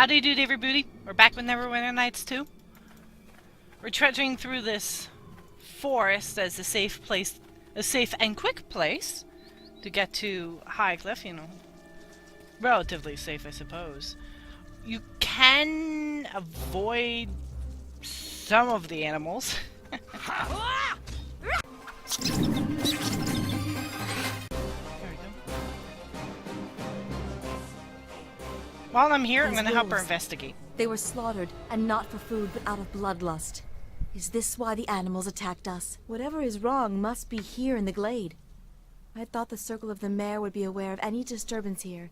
How do you do, David Booty? We're back with Neverwinter Nights 2. We're trudging through this forest as a safe place, a safe and quick place to get to Highcliff, you know. Relatively safe, I suppose. You can avoid some of the animals. There we go. While I'm here, I'm gonna help her investigate. They were slaughtered, and not for food, but out of bloodlust. Is this why the animals attacked us? Whatever is wrong must be here in the glade. I thought the Circle of the Mare would be aware of any disturbance here.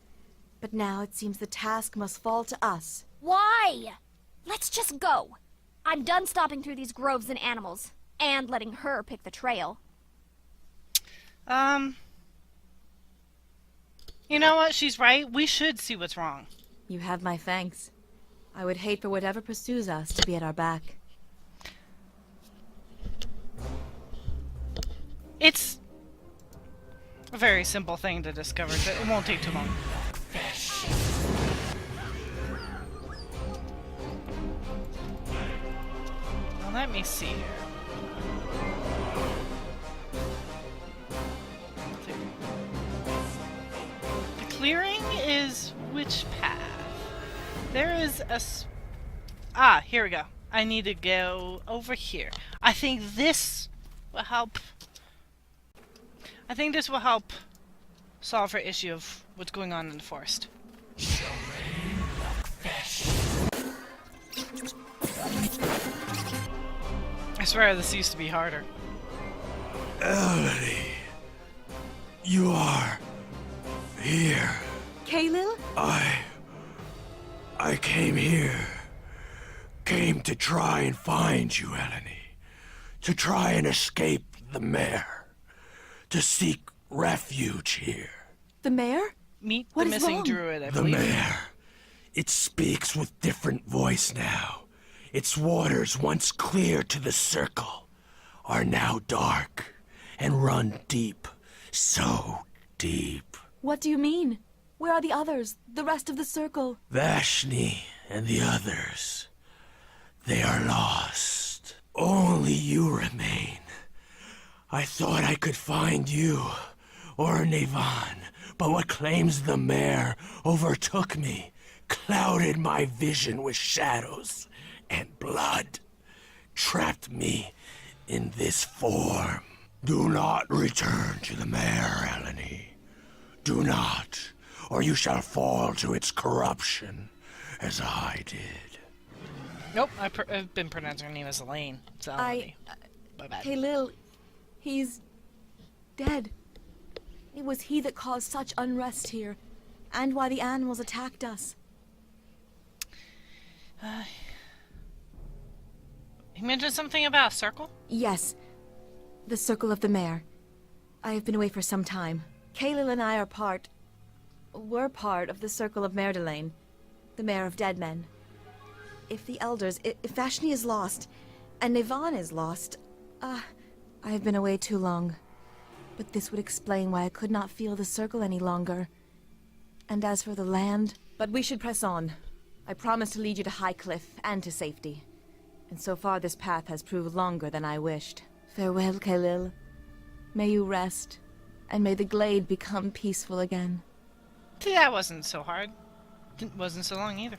But now it seems the task must fall to us. Why? Let's just go. I'm done stomping through these groves and animals, and letting her pick the trail. You know what? She's right. We should see what's wrong. You have my thanks. I would hate for whatever pursues us to be at our back. It's a very simple thing to discover. It won't take too long. Well, let me see here. The clearing is which path? There is a... Ah, here we go. I need to go over here. I think this will help. I think this will help solve her issue of what's going on in the forest. I swear this used to be harder. Elodie, you are here. Kaelil? I came here. Came to try and find you, Elodie. To try and escape the mare. To seek refuge here. The mare? Meet What the is missing wrong? druid, I The believe. mare. It speaks with different voice now. Its waters, once clear to the circle, are now dark and run deep. So deep. What do you mean? Where are the others? The rest of the circle? Vashni and the others. They are lost. Only you remain. I thought I could find you, or Nevan, but what claims the mare overtook me, clouded my vision with shadows and blood, trapped me in this form. Do not return to the mare, Eleni. Do not, or you shall fall to its corruption, as I did. Nope, I've been pronouncing her name as Elaine. It's Elodie. My bad. Kaelil, he's dead. It was he that caused such unrest here, and why the animals attacked us. You mentioned something about a circle? Yes, the Circle of the Mare. I have been away for some time. Kaelil and I are we're part of the Circle of Merdelaine, the Mare of Dead Men. If the elders, if Vashni is lost, and Nevan is lost, I have been away too long. But this would explain why I could not feel the circle any longer. And as for the land... But we should press on. I promise to lead you to Highcliff and to safety. And so far this path has proved longer than I wished. Farewell, Kaelil. May you rest, and may the glade become peaceful again. See, that wasn't so hard. It wasn't so long either.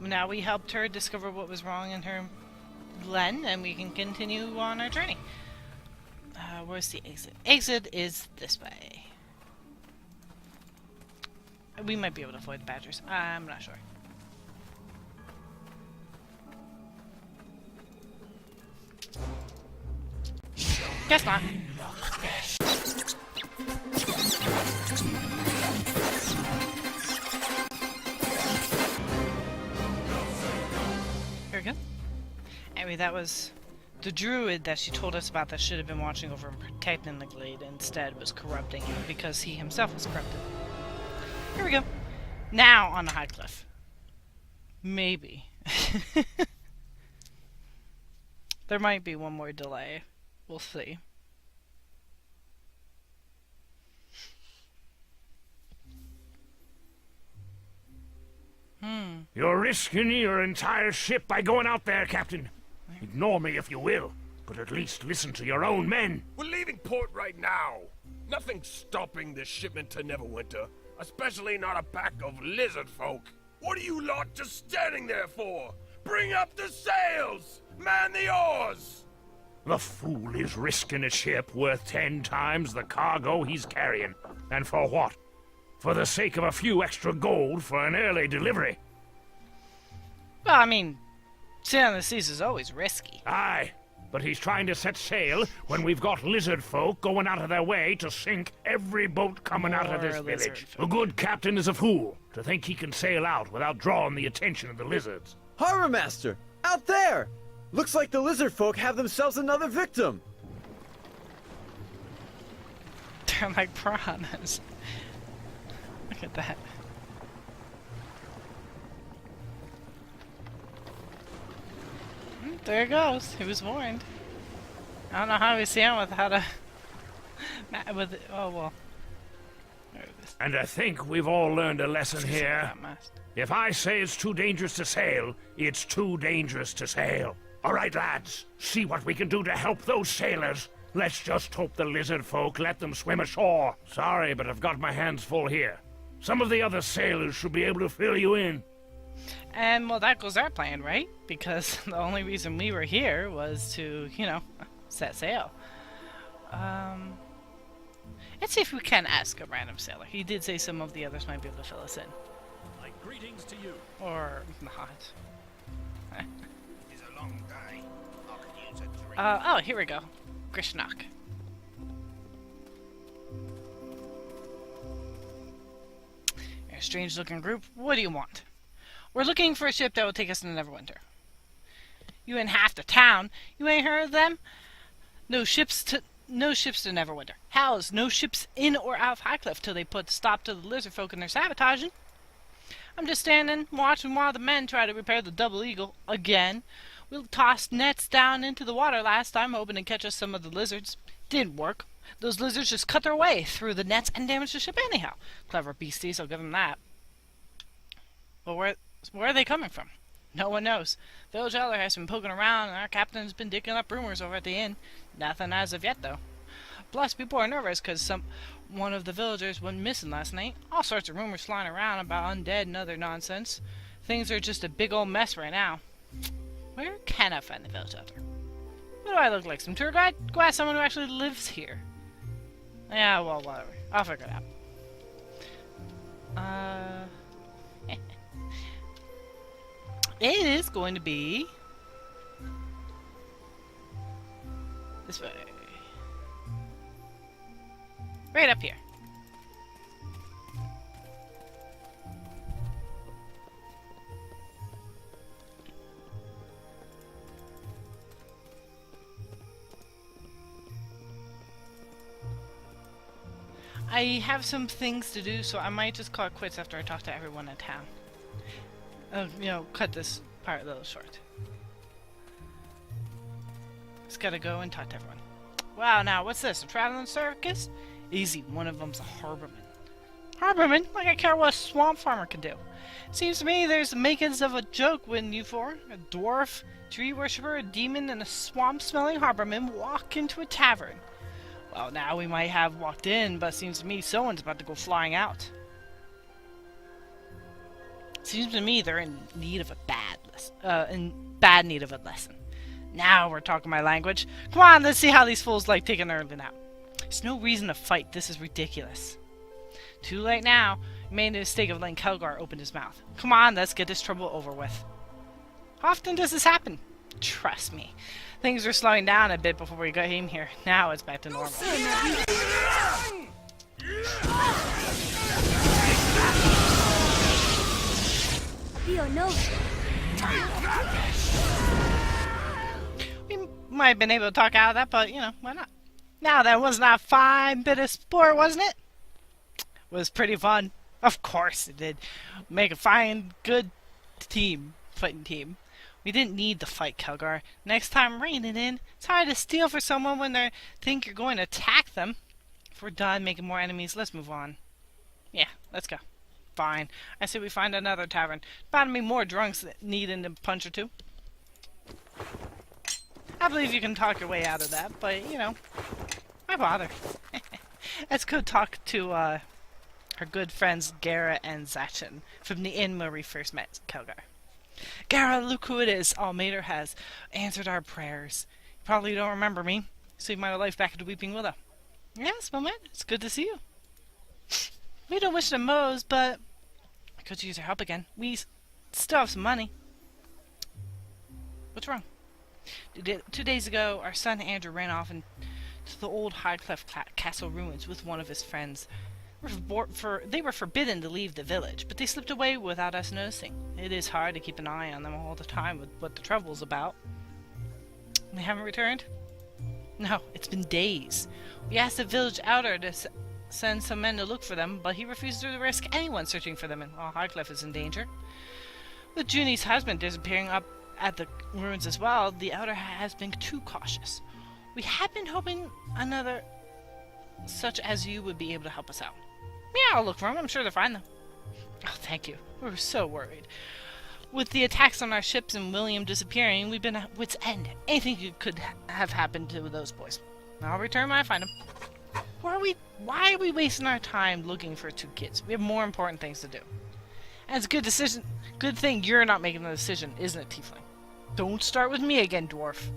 Now we helped her discover what was wrong in her glen, and we can continue on our journey. Where's the exit? Exit is this way. We might be able to avoid the badgers. I'm not sure. Guess not. Here we go. Anyway, that was the druid that she told us about that should have been watching over and protecting the glade, instead was corrupting it because he himself was corrupted. Here we go. Now on the high cliff. Maybe. There might be one more delay. We'll see. You're risking your entire ship by going out there, Captain. Ignore me if you will, but at least listen to your own men. We're leaving port right now. Nothing's stopping this shipment to Neverwinter, especially not a pack of lizard folk. What are you lot just standing there for? Bring up the sails! Man the oars! The fool is risking a ship worth 10 times the cargo he's carrying. And for what? For the sake of a few extra gold for an early delivery. Well, I mean, sailing the seas is always risky. Aye, but he's trying to set sail when we've got lizard folk going out of their way to sink every boat coming out of this More lizard village. folk. A good captain is a fool to think he can sail out without drawing the attention of the lizards. Harbor Master! Out there! Looks like the lizard folk have themselves another victim! They're like piranhas. Look at that. There it goes. He was warned. I don't know how we see him with how to... with oh, well. There it is. And I think we've all learned a lesson here. That mast. If I say it's too dangerous to sail, it's too dangerous to sail. All right, lads, see what we can do to help those sailors. Let's just hope the lizard folk let them swim ashore. Sorry, but I've got my hands full here. Some of the other sailors should be able to fill you in. And, well, that goes our plan, right? Because the only reason we were here was to, you know, set sail. Let's see if we can ask a random sailor. He did say some of the others might be able to fill us in. My greetings to you. Or not. It's a long day. I could use a drink. Oh, here we go. Grishnak. You're a strange-looking group. What do you want? We're looking for a ship that will take us to Neverwinter. You in half the town. You ain't heard of them? No ships to Neverwinter. How's no ships in or out of Highcliff till they put a stop to the lizard folk and their sabotaging? I'm just standing, watching while the men try to repair the Double Eagle again. We tossed nets down into the water last time, hoping to catch us some of the lizards. Didn't work. Those lizards just cut their way through the nets and damaged the ship anyhow. Clever beasties, I'll give them that. But where are they coming from? No one knows. The old jailer has been poking around, and our captain's been digging up rumors over at the inn. Nothing as of yet, though. Plus, people are nervous because one of the villagers went missing last night. All sorts of rumors flying around about undead and other nonsense. Things are just a big old mess right now. Where can I find the village elder? What do I look like? Some tour guide? Go ask someone who actually lives here. Yeah, well, whatever. I'll figure it out. It is going to be this way. Right up here. I have some things to do, so I might just call it quits after I talk to everyone in town. You know, cut this part a little short. Just gotta go and talk to everyone. Wow, now what's this? A traveling circus? Easy, one of them's a harborman. Harborman? Like I care what a swamp farmer can do. Seems to me there's the makings of a joke when you four, a dwarf, tree worshipper, a demon, and a swamp-smelling harborman walk into a tavern. Well, now we might have walked in, but seems to me someone's about to go flying out. Seems to me they're in need of a bad need of a lesson. Now we're talking my language. Come on, let's see how these fools like taking an early nap. There's no reason to fight. This is ridiculous. Too late now. You made the mistake of letting Kelgar open his mouth. Come on, let's get this trouble over with. How often does this happen? Trust me. Things were slowing down a bit before we got him here. Now it's back to normal. We might have been able to talk out of that, but, you know, why not? Now that was not a fine bit of sport, wasn't it? Was pretty fun. Of course it did. Make a fine, good team, fighting team. We didn't need the fight, Kelgar. Next time, rein it in. It's hard to steal for someone when they think you're going to attack them. If we're done making more enemies, let's move on. Yeah, let's go. Fine. I say we find another tavern. Bound to be more drunks that needing a punch or two. I believe you can talk your way out of that, but, you know, why bother? Let's go talk to, our good friends Gara and Zachin from the inn where we first met Kelgar. Gara, look who it is. All Mater has answered our prayers. You probably don't remember me. Saved my life back at the Weeping Willow. Yes, Moment, it's good to see you. We don't wish to mose, but I could use your help again. We still have some money. What's wrong? 2 days ago, our son Andrew ran off into the old Highcliffe castle ruins with one of his friends. They were forbidden to leave the village, but they slipped away without us noticing. It is hard to keep an eye on them all the time with what the trouble's about. They haven't returned? No, it's been days. We asked the village elder to send some men to look for them, but he refused to risk anyone searching for them while Highcliffe is in danger. With Junie's husband disappearing up at the ruins as well, the elder has been too cautious. We had been hoping another such as you would be able to help us out. Yeah, I'll look for them. I'm sure they'll find them. Oh, thank you. We were so worried. With the attacks on our ships and William disappearing, we've been at wit's end. Anything could have happened to those boys. I'll return when I find them. Why are we wasting our time looking for 2 kids? We have more important things to do. And it's a good decision. Good thing you're not making the decision, isn't it, Tiefling? Don't start with me again, dwarf.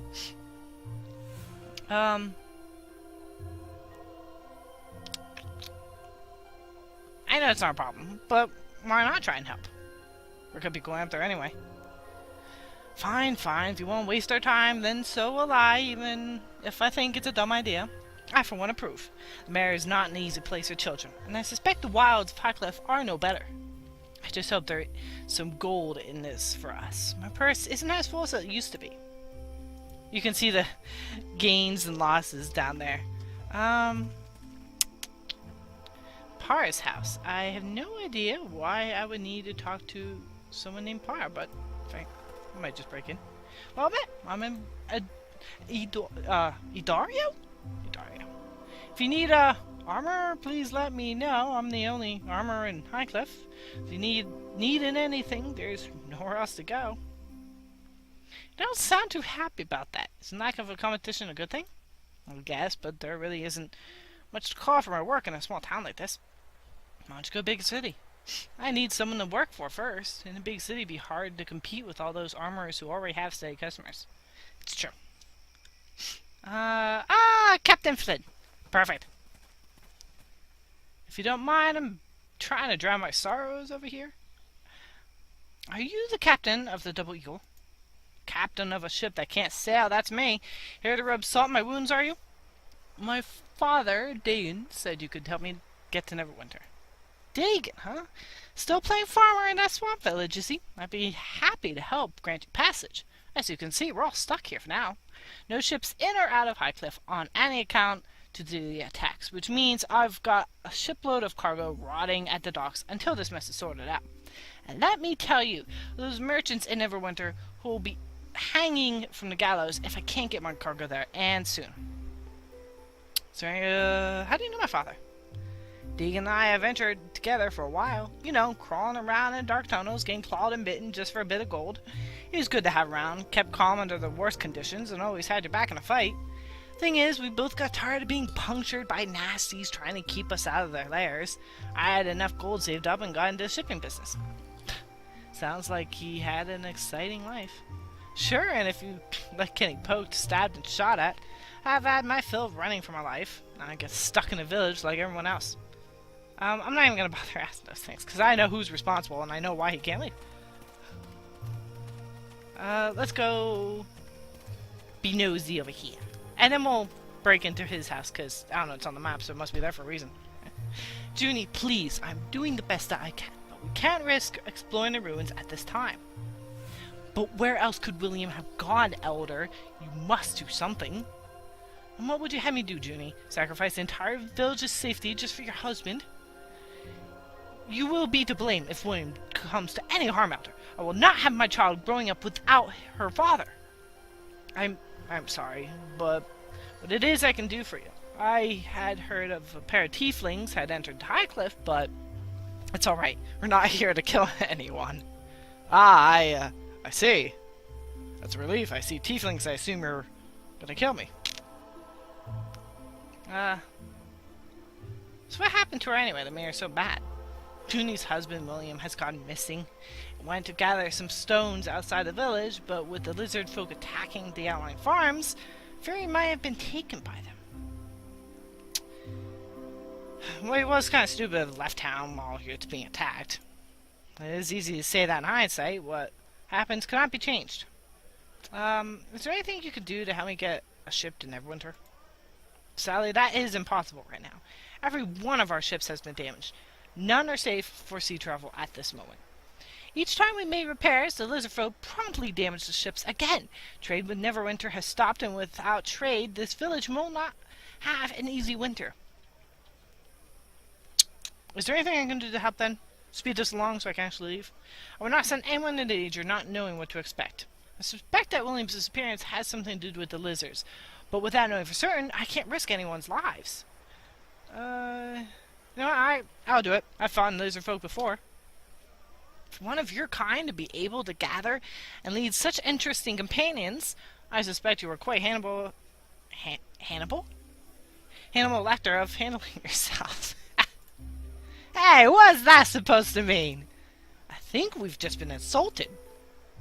I know it's not a problem, but why not try and help? We're gonna be going up there anyway. Fine, fine. If you won't waste our time, then so will I, even if I think it's a dumb idea. I, for one, approve. The Mare is not an easy place for children, and I suspect the wilds of Highcliffe are no better. I just hope there's some gold in this for us. My purse isn't as full as it used to be. You can see the gains and losses down there. Par's house. I have no idea why I would need to talk to someone named Par, but I might just break in. Well, I'm in Idario? If you need armor, please let me know. I'm the only armor in Highcliffe. If you needing anything, there's nowhere else to go. You don't sound too happy about that. Isn't lack of a competition a good thing? I guess, but there really isn't much to call for my work in a small town like this. Why don't you go to a big city? I need someone to work for first. In a big city, it'd be hard to compete with all those armorers who already have steady customers. It's true. Captain Flynn. Perfect. If you don't mind, I'm trying to drown my sorrows over here. Are you the captain of the Double Eagle? Captain of a ship that can't sail, that's me. Here to rub salt in my wounds, are you? My father, Dagan, said you could help me get to Neverwinter. Dagan, huh? Still playing farmer in that swamp village, you see? I'd be happy to help grant you passage. As you can see, we're all stuck here for now. No ships in or out of Highcliffe on any account to do the attacks, which means I've got a shipload of cargo rotting at the docks until this mess is sorted out. And let me tell you, those merchants in Neverwinter who will be hanging from the gallows if I can't get my cargo there, and soon. So, how do you know my father? Deegan and I have ventured together for a while. You know, crawling around in dark tunnels, getting clawed and bitten just for a bit of gold. He was good to have around, kept calm under the worst conditions, and always had your back in a fight. Thing is, we both got tired of being punctured by nasties trying to keep us out of their lairs. I had enough gold saved up and got into the shipping business. Sounds like he had an exciting life. Sure, and if you like getting poked, stabbed, and shot at, I've had my fill of running for my life. I get stuck in a village like everyone else. I'm not even gonna bother asking those things, because I know who's responsible and I know why he can't leave. Let's go be nosy over here. And then we'll break into his house, because, I don't know, it's on the map, so it must be there for a reason. Junie, please, I'm doing the best that I can, but we can't risk exploring the ruins at this time. But where else could William have gone, Elder? You must do something. And what would you have me do, Junie? Sacrifice the entire village's safety just for your husband? You will be to blame if William comes to any harm, Elder. I will not have my child growing up without her father. I'm sorry, but what it is I can do for you. I had heard of a pair of tieflings had entered Highcliffe, but It's alright. We're not here to kill anyone. Ah, I see. That's a relief. I see tieflings. I assume you're gonna kill me. So what happened to her anyway? The mayor's so bad. Junie's husband, William, has gone missing. He went to gather some stones outside the village, but with the lizard folk attacking the outlying farms, Fury might have been taken by them. Well, it was kind of stupid of left town while it's being attacked. It is easy to say that in hindsight. What happens cannot be changed. Is there anything you could do to help me get a ship to Neverwinter? Sadly, that is impossible right now. Every one of our ships has been damaged. None are safe for sea travel at this moment. Each time we made repairs, the lizardfolk promptly damaged the ships again. Trade with Neverwinter has stopped, and without trade, this village will not have an easy winter. Is there anything I can do to help then? Speed this along so I can actually leave? I will not send anyone into danger not knowing what to expect. I suspect that William's disappearance has something to do with the lizards, but without knowing for certain, I can't risk anyone's lives. I'll do it. I've fought lizard folk before. For one of your kind to be able to gather and lead such interesting companions, I suspect you were quite Hannibal Lecter of handling yourself. Hey, what's that supposed to mean? I think we've just been insulted.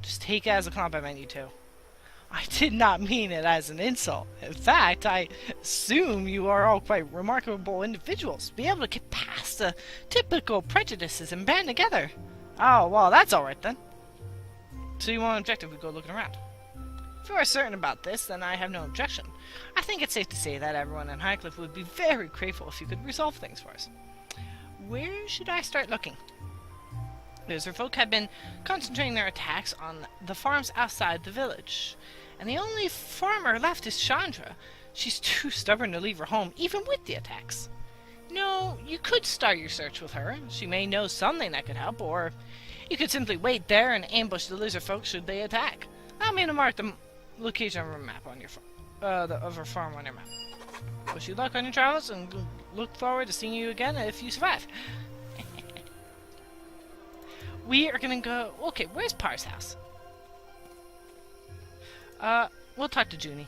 Just take it as a compliment, you two. I did not mean it as an insult. In fact, I assume you are all quite remarkable individuals. Be able to get past the typical prejudices and band together. Oh, well, that's alright then. So you won't object if we go looking around? If you are certain about this, then I have no objection. I think it's safe to say that everyone in Highcliffe would be very grateful if you could resolve things for us. Where should I start looking? Lizardfolk have been concentrating their attacks on the farms outside the village. And the only farmer left is Chandra. She's too stubborn to leave her home, even with the attacks. No, you could start your search with her. She may know something that could help, or you could simply wait there and ambush the lizardfolk should they attack. Allow me to mark the location of her map on your of her farm on your map. Wish you luck on your travels, and look forward to seeing you again if you survive. We are gonna go... Okay, where's Par's house? We'll talk to Junie.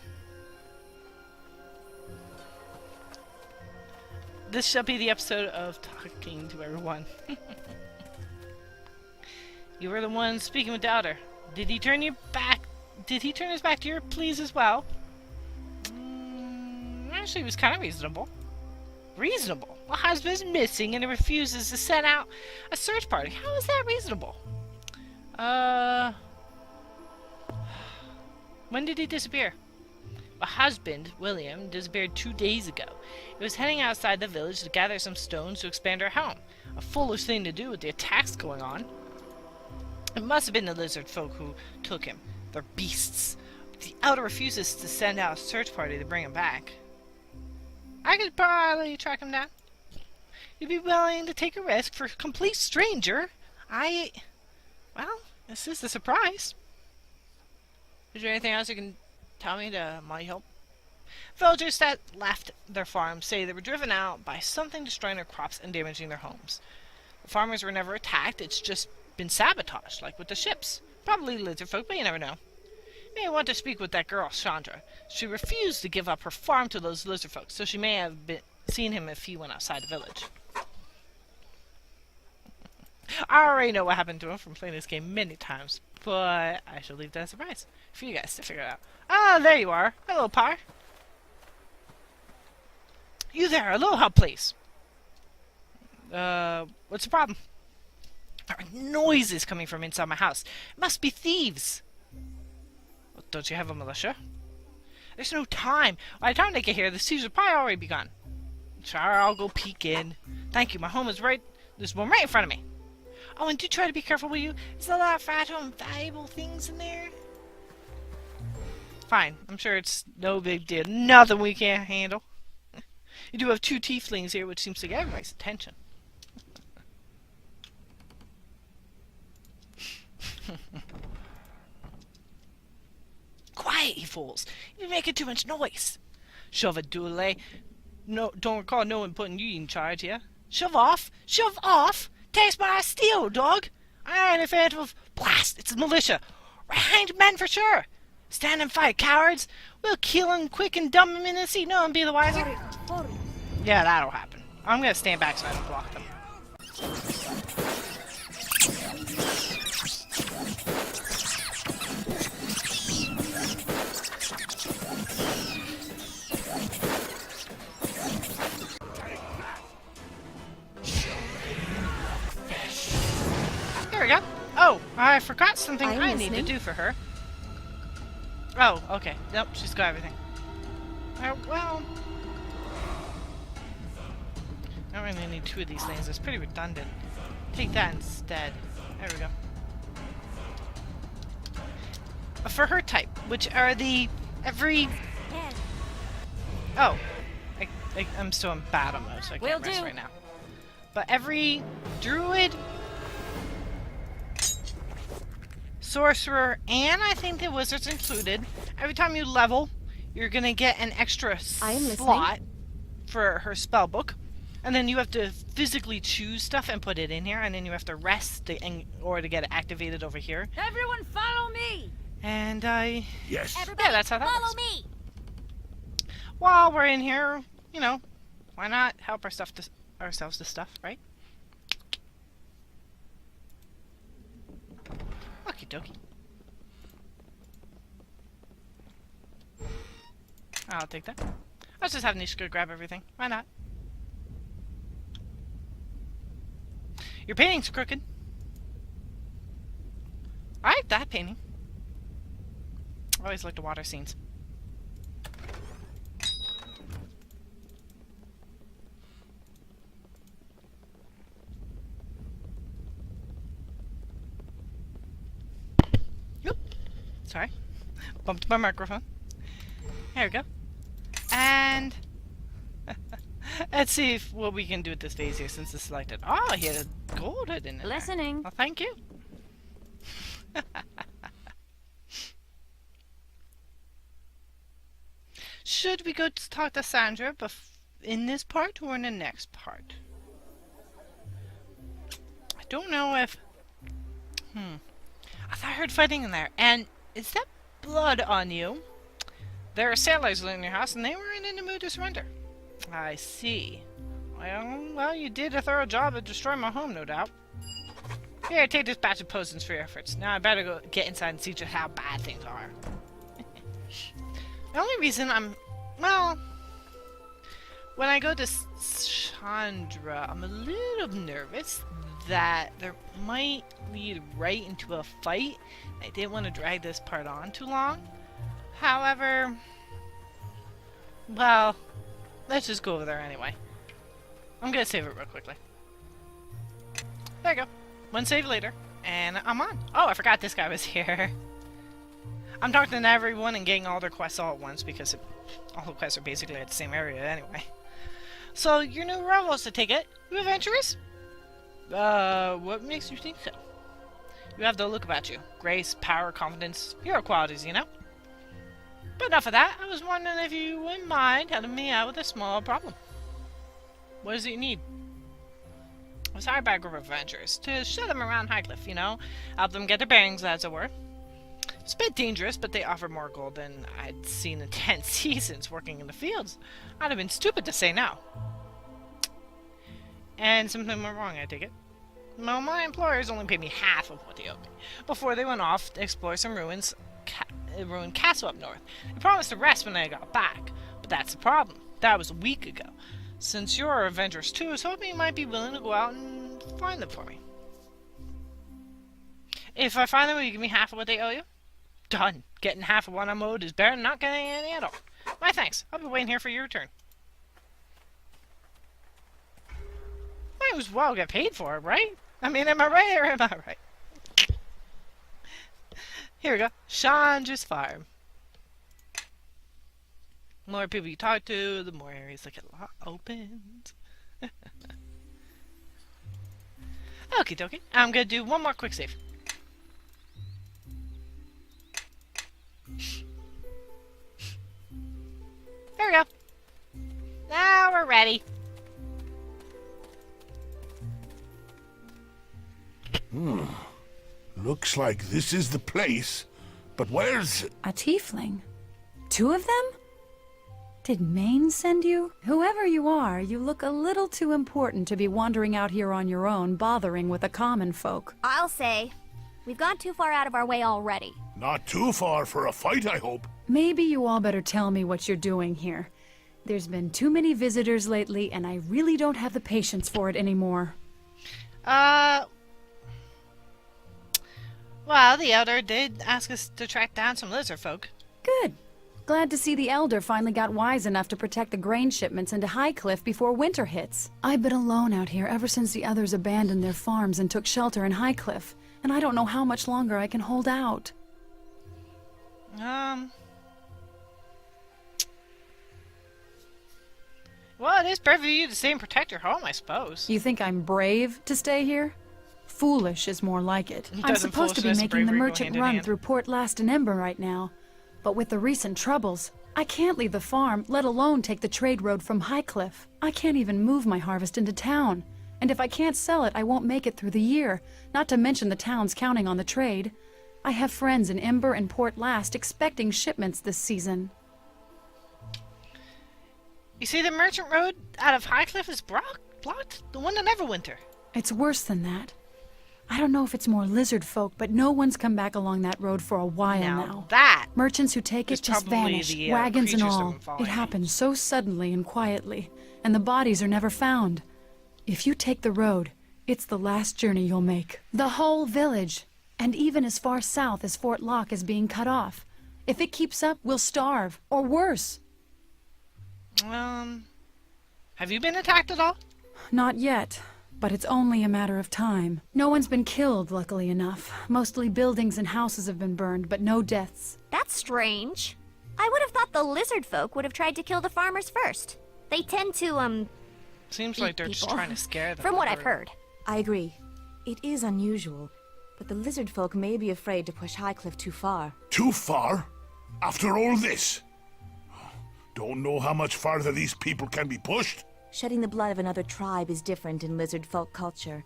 This shall be the episode of talking to everyone. You were the one speaking with Doubter. Did he turn you back? Did he turn his back to your pleas as well? Actually, it was kind of reasonable. Reasonable? My husband's missing and he refuses to send out a search party. How is that reasonable? When did he disappear? My husband, William, disappeared 2 days ago. He was heading outside the village to gather some stones to expand our home. A foolish thing to do with the attacks going on. It must have been the lizard folk who took him. They're beasts. The Elder refuses to send out a search party to bring him back. I could probably track him down. You'd be willing to take a risk for a complete stranger? Well, this is a surprise. Is there anything else you can tell me to might help? Villagers that left their farms say they were driven out by something destroying their crops and damaging their homes. The farmers were never attacked, it's just been sabotaged, like with the ships. Probably lizard folk, but you never know. You may want to speak with that girl, Chandra. She refused to give up her farm to those lizard folk, so she may have seen him if he went outside the village. I already know what happened to him from playing this game many times, but I shall leave that as a surprise for you guys to figure it out. Ah, there you are. Hello, Par. You there, a little help, please. What's the problem? There are noises coming from inside my house. It must be thieves. Don't you have a militia? There's no time. By the time they get here, the siege will probably already begun. Sure, I'll go peek in. Thank you, my home is right... There's one right in front of me. Oh, and do try to be careful, will you? There's a lot of fragile and valuable things in there. Fine. I'm sure it's no big deal. Nothing we can't handle. You do have 2 tieflings here, which seems to get everybody's attention. Quiet, you fools! You're making too much noise. Shove it, Dooley. No, don't recall no one putting you in charge, yeah? Shove off! Shove off! Taste my steel, dog! I ain't a fan of... Blast! It's the militia! Ranged men for sure! Stand and fight, cowards! We'll kill 'em quick and dump 'em in the seat. No one be the wiser. Yeah, that'll happen. I'm gonna stand back so I don't block them. There we go. Oh, I forgot something I need to do for her. Oh, okay. Nope, she's got everything. Well... I don't really need 2 of these things. It's pretty redundant. Take that instead. There we go. For her type, which are the... every... Oh. I'm still in battle mode, so I can't rest right now. But every druid... sorcerer, and I think the wizard's included. Every time you level, you're gonna get an extra slot for her spell book, and then you have to physically choose stuff and put it in here, and then you have to rest or to get it activated over here. Everyone follow me! And Yes. Everybody yeah, that's how that follow works. me! While we're in here, you know, why not help ourselves to stuff, right? Okie dokie. I'll take that. I was just having Nisha go grab everything. Why not? Your painting's crooked. I like that painting. I always like the water scenes. Oop. Sorry. Bumped my microphone. There we go. And... let's see what we can do with this phase here since it's selected. Oh, he had a gold in it. Listening. Well, thank you. Should we go to talk to Sandra in this part or in the next part? I don't know if... I thought I heard fighting in there. And is that blood on you? There are sailors in your house and they weren't in the mood to surrender. I see. Well, you did a thorough job of destroying my home, no doubt. Here, take this batch of potions for your efforts. Now I better go get inside and see just how bad things are. The only reason I'm... well... when I go to Chandra, I'm a little nervous that there might lead right into a fight. I didn't want to drag this part on too long. However... well... let's just go over there anyway. I'm gonna save it real quickly. There you go. One save later, and I'm on. Oh, I forgot this guy was here. I'm talking to everyone and getting all their quests all at once because all the quests are basically at the same area anyway. So, your new rebels to take it. You adventurous? What makes you think so? You have the look about you. Grace, power, confidence, hero qualities, you know? But enough of that. I was wondering if you wouldn't mind helping me out with a small problem. What is it you need? I was hired by a group of adventurers to show them around Highcliff, you know? Help them get their bearings, as it were. It's a bit dangerous, but they offer more gold than I'd seen in 10 seasons working in the fields. I'd have been stupid to say no. And something went wrong, I take it. Well, my employers only paid me half of what they owed me before they went off to explore some ruined castle up north. They promised to rest when I got back, but that's the problem. That was a week ago. Since you're adventurous too, I was hoping you might be willing to go out and find them for me. If I find them, will you give me half of what they owe you? Done. Getting half of what I'm owed is better than not getting any at all. My thanks. I'll be waiting here for your return. Might as well get paid for it, right? I mean, am I right or am I right? Here we go. Chandra's Farm. The more people you talk to, the more areas that get opened. Okie dokie. I'm gonna do one more quick save. There we go. Now we're ready. Looks like this is the place. But where's... A tiefling? 2 of them? Did Maine send you? Whoever you are, you look a little too important to be wandering out here on your own, bothering with the common folk. I'll say, we've gone too far out of our way already. Not too far for a fight, I hope. Maybe you all better tell me what you're doing here. There's been too many visitors lately, and I really don't have the patience for it anymore. Well, the Elder did ask us to track down some lizard folk. Good. Glad to see the Elder finally got wise enough to protect the grain shipments into Highcliff before winter hits. I've been alone out here ever since the others abandoned their farms and took shelter in Highcliff, and I don't know how much longer I can hold out. Well, it is brave of you to stay and protect your home, I suppose. You think I'm brave to stay here? Foolish is more like it. I'm Doesn't supposed to be foolishness and making the bravery go merchant hand in run hand? through Port Last and Ember right now. But with the recent troubles, I can't leave the farm, let alone take the trade road from Highcliff. I can't even move my harvest into town. And if I can't sell it, I won't make it through the year, not to mention the town's counting on the trade. I have friends in Ember and Port Last expecting shipments this season. You see, the merchant road out of Highcliff is blocked? The one to Neverwinter. It's worse than that. I don't know if it's more lizard folk, but no one's come back along that road for a while now. That Merchants who take is it just probably vanish, the, wagons and creatures that all. been following It me. happens so suddenly and quietly, and the bodies are never found. If you take the road, it's the last journey you'll make. The whole village, and even as far south as Fort Locke, is being cut off. If it keeps up, we'll starve, or worse. Have you been attacked at all? Not yet, but it's only a matter of time. No one's been killed, luckily enough. Mostly buildings and houses have been burned, but no deaths. That's strange. I would have thought the lizard folk would have tried to kill the farmers first. They tend to, Seems eat like they're just people. trying to scare them. From what I've heard. I agree. It is unusual, but the lizard folk may be afraid to push Highcliff too far. Too far? After all this? Don't know how much farther these people can be pushed. Shedding the blood of another tribe is different in lizard folk culture,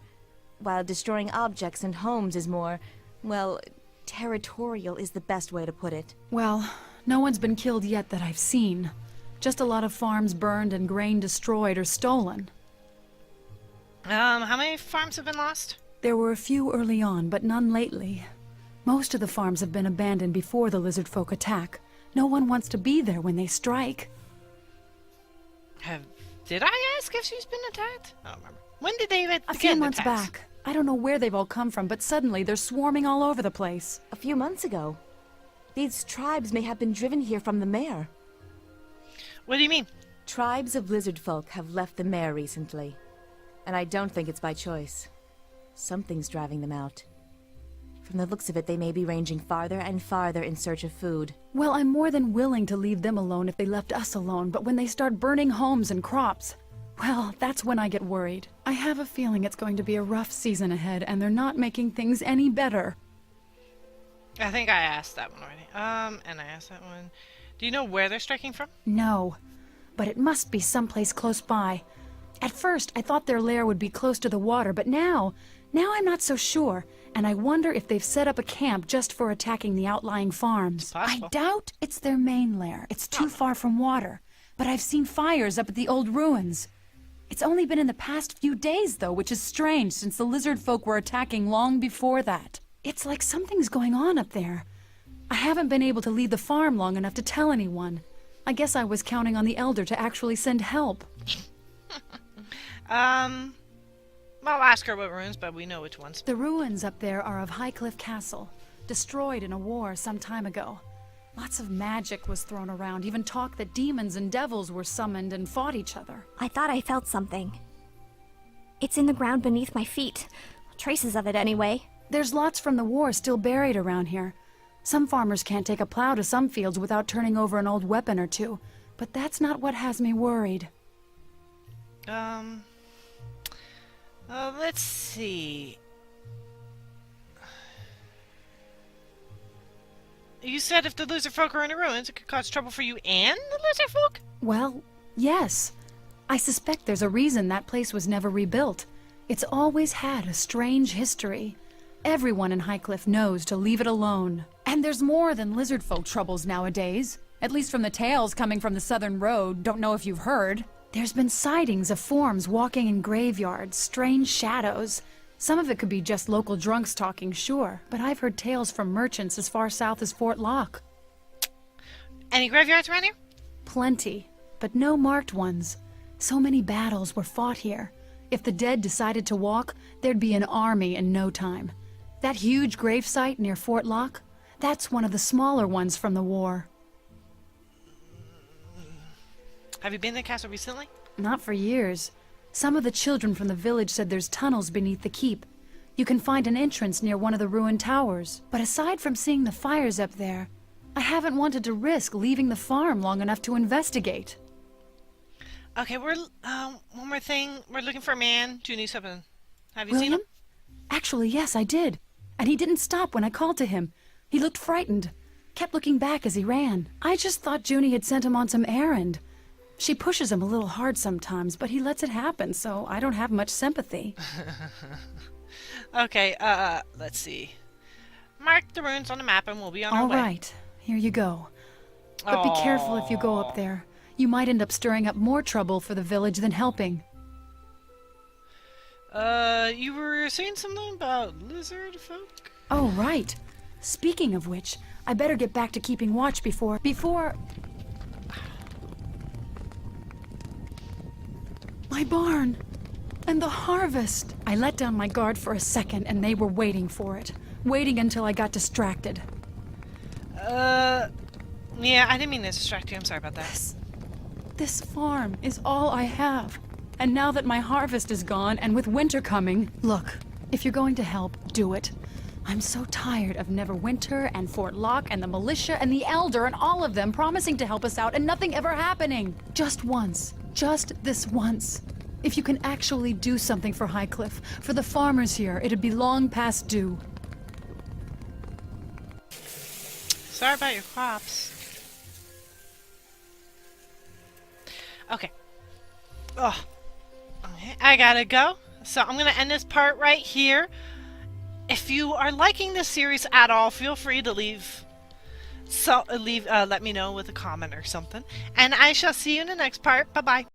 while destroying objects and homes is more, well, territorial is the best way to put it. Well, no one's been killed yet that I've seen. Just a lot of farms burned and grain destroyed or stolen. How many farms have been lost? There were a few early on, but none lately. Most of the farms have been abandoned before the lizard folk attack. No one wants to be there when they strike. Did I ask if she's been attacked? I don't remember. When did they even A begin few the months attacks? back. I don't know where they've all come from, but suddenly they're swarming all over the place. A few months ago. These tribes may have been driven here from the mare. What do you mean? Tribes of lizard folk have left the mare recently. And I don't think it's by choice. Something's driving them out. From the looks of it, they may be ranging farther and farther in search of food. Well, I'm more than willing to leave them alone if they left us alone, but when they start burning homes and crops, well, that's when I get worried. I have a feeling it's going to be a rough season ahead, and they're not making things any better. I think I asked that one already. And I asked that one. Do you know where they're striking from? No, but it must be someplace close by. At first, I thought their lair would be close to the water, but now I'm not so sure, and I wonder if they've set up a camp just for attacking the outlying farms. I possible. doubt it's their main lair. It's too far from water, but I've seen fires up at the old ruins. It's only been in the past few days, though, which is strange since the lizard folk were attacking long before that. It's like something's going on up there. I haven't been able to leave the farm long enough to tell anyone. I guess I was counting on the Elder to actually send help. I'll ask her what ruins, but we know which ones. The ruins up there are of Highcliff Castle, destroyed in a war some time ago. Lots of magic was thrown around, even talk that demons and devils were summoned and fought each other. I thought I felt something. It's in the ground beneath my feet. Traces of it, anyway. There's lots from the war still buried around here. Some farmers can't take a plow to some fields without turning over an old weapon or two, but that's not what has me worried. Let's see. You said if the lizard folk are in the ruins, it could cause trouble for you and the lizard folk? Well, yes. I suspect there's a reason that place was never rebuilt. It's always had a strange history. Everyone in Highcliffe knows to leave it alone. And there's more than lizard folk troubles nowadays. At least from the tales coming from the Southern Road. Don't know if you've heard. There's been sightings of forms walking in graveyards, strange shadows. Some of it could be just local drunks talking, sure. But I've heard tales from merchants as far south as Fort Lock. Any graveyards around here? Plenty, but no marked ones. So many battles were fought here. If the dead decided to walk, there'd be an army in no time. That huge gravesite near Fort Lock, that's one of the smaller ones from the war. Have you been to the castle recently? Not for years. Some of the children from the village said there's tunnels beneath the keep. You can find an entrance near one of the ruined towers. But aside from seeing the fires up there, I haven't wanted to risk leaving the farm long enough to investigate. Okay, we're one more thing. We're looking for a man. Do you need something? Have you seen William? him? Actually, yes, I did. And he didn't stop when I called to him. He looked frightened. Kept looking back as he ran. I just thought Junie had sent him on some errand. She pushes him a little hard sometimes, but he lets it happen, so I don't have much sympathy. Okay, let's see. Mark the ruins on the map and we'll be on our All way. right, here you go. But be careful if you go up there. You might end up stirring up more trouble for the village than helping. You were saying something about lizard folk? Oh, right. Speaking of which, I better get back to keeping watch before... My barn! And the harvest! I let down my guard for a second and they were waiting for it. Waiting until I got distracted. Yeah, I didn't mean to distract you. I'm sorry about that. This farm is all I have. And now that my harvest is gone and with winter coming... Look, if you're going to help, do it. I'm so tired of Neverwinter and Fort Lock and the militia and the Elder and all of them promising to help us out and nothing ever happening. Just once. Just this once. If you can actually do something for Highcliffe, for the farmers here, it'd be long past due. Sorry about your crops. Okay. Oh. Okay, I gotta go. So I'm gonna end this part right here. If you are liking this series at all, feel free to let me know with a comment or something. And I shall see you in the next part. Bye-bye.